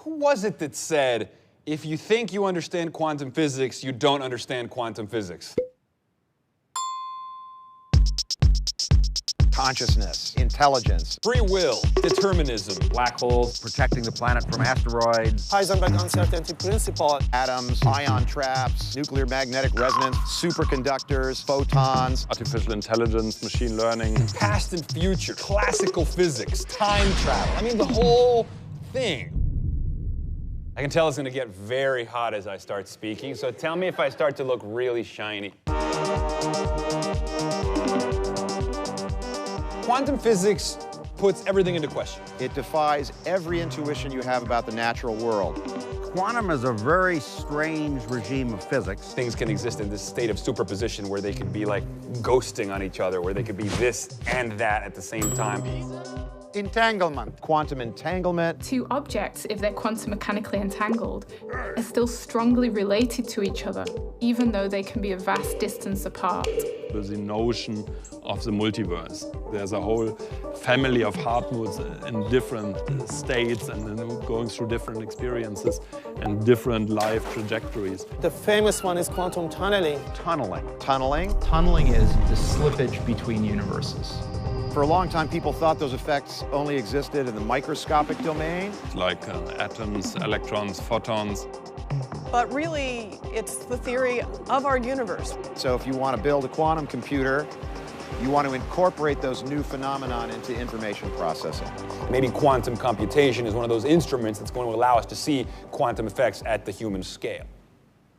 Who was it that said, if you think you understand quantum physics, you don't understand quantum physics? Consciousness, intelligence, Free will, determinism, black holes, protecting the planet from asteroids, Heisenberg uncertainty principle, atoms, ion traps, nuclear magnetic resonance, superconductors, photons, artificial intelligence, machine learning, past and future, classical physics, time travel. I mean, the whole thing. I can tell it's going to get very hot as I start speaking, so tell me if I start to look really shiny. Quantum physics puts everything into question. It defies every intuition you have about the natural world. Quantum is a very strange regime of physics. Things can exist in this state of superposition where they could be like ghosting on each other, where they could be this and that at the same time. Entanglement, quantum entanglement. Two objects, if they're quantum mechanically entangled, are still strongly related to each other, even though they can be a vast distance apart. the notion of the multiverse. There's a whole family of hardwoods in different states and going through different experiences and different life trajectories. The famous one is quantum tunneling. Tunneling. Tunneling. Tunneling is the slippage between universes. For a long time, people thought those effects only existed in the microscopic domain. Like atoms, electrons, photons. But really, it's the theory of our universe. So if you want to build a quantum computer, you want to incorporate those new phenomena into information processing. Maybe quantum computation is one of those instruments that's going to allow us to see quantum effects at the human scale.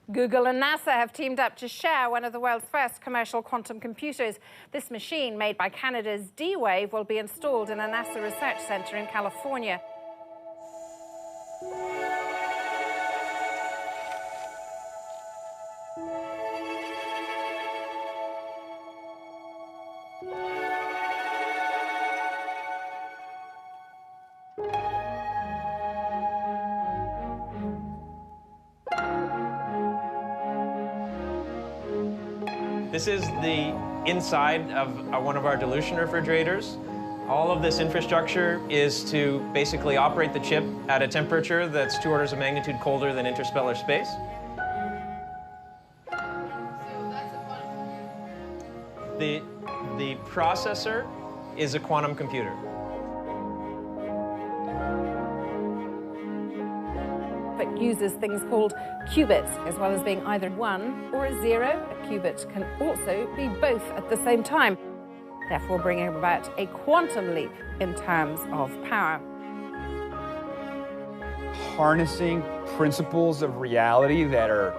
Google and NASA have teamed up to share one of the world's first commercial quantum computers. This machine, made by Canada's D-Wave, will be installed in a NASA research center in California. This is the inside of one of our dilution refrigerators. All of this infrastructure is to basically operate the chip at a temperature that's 2 orders of magnitude colder than interstellar space. The processor is a quantum computer. It uses things called qubits, as well as being either 1 or a 0. A qubit can also be both at the same time, therefore bringing about a quantum leap in terms of power. Harnessing principles of reality that are,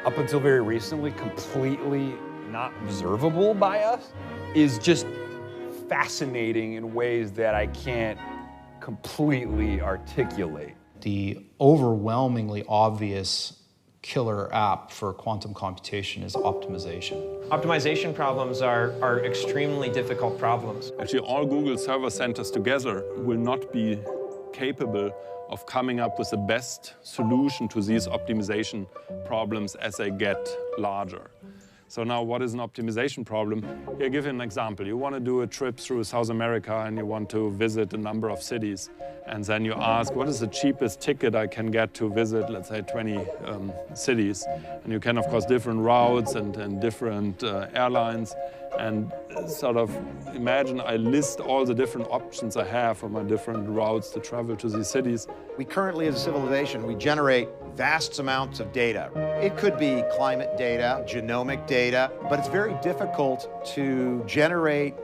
up until very recently, completely not observable by us is just fascinating in ways that I can't completely articulate. The overwhelmingly obvious killer app for quantum computation is optimization. Optimization problems are extremely difficult problems. Actually, all Google server centers together will not be capable of coming up with the best solution to these optimization problems as they get larger. So now, what is an optimization problem? Here, I'll give you an example. You want to do a trip through South America and you want to visit a number of cities. And then you ask, what is the cheapest ticket I can get to visit, let's say, 20 cities? And you can, of course, different routes and different airlines. And sort of imagine I list all the different options I have for my different routes to travel to these cities. We currently, as a civilization, we generate vast amounts of data. It could be climate data, genomic data, but it's very difficult to generate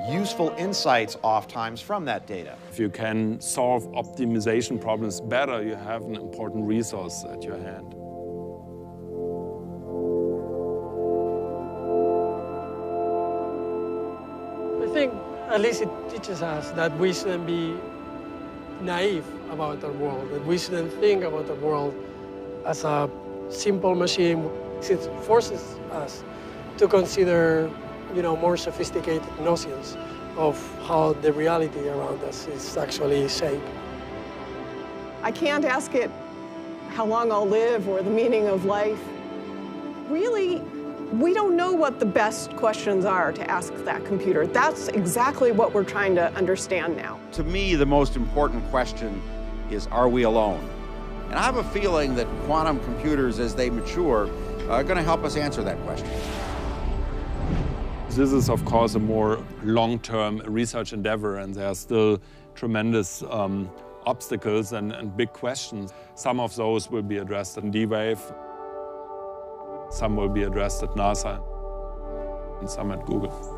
useful insights oftentimes from that data. If you can solve optimization problems better, you have an important resource at your hand. I think at least it teaches us that we shouldn't be naive about our world, that we shouldn't think about the world as a simple machine. It forces us to consider, more sophisticated notions of how the reality around us is actually shaped. I can't ask it how long I'll live or the meaning of life. Really, we don't know what the best questions are to ask that computer. That's exactly what we're trying to understand now. To me, the most important question is, are we alone? And I have a feeling that quantum computers, as they mature, are going to help us answer that question. This is, of course, a more long-term research endeavor, and there are still tremendous obstacles and big questions. Some of those will be addressed in D-Wave, some will be addressed at NASA, and some at Google.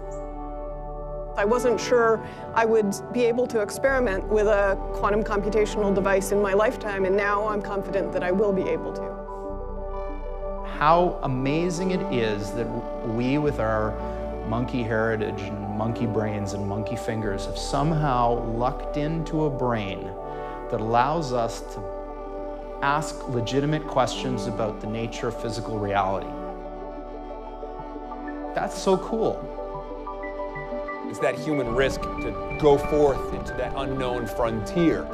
I wasn't sure I would be able to experiment with a quantum computational device in my lifetime, and now I'm confident that I will be able to. How amazing it is that we, with our monkey heritage and monkey brains and monkey fingers, have somehow lucked into a brain that allows us to ask legitimate questions about the nature of physical reality. That's so cool. It's that human risk to go forth into that unknown frontier.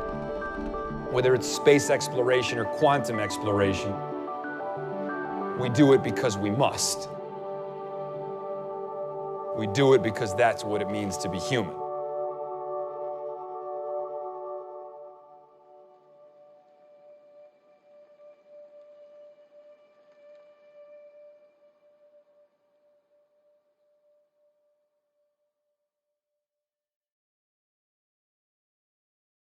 Whether it's space exploration or quantum exploration, we do it because we must. We do it because that's what it means to be human.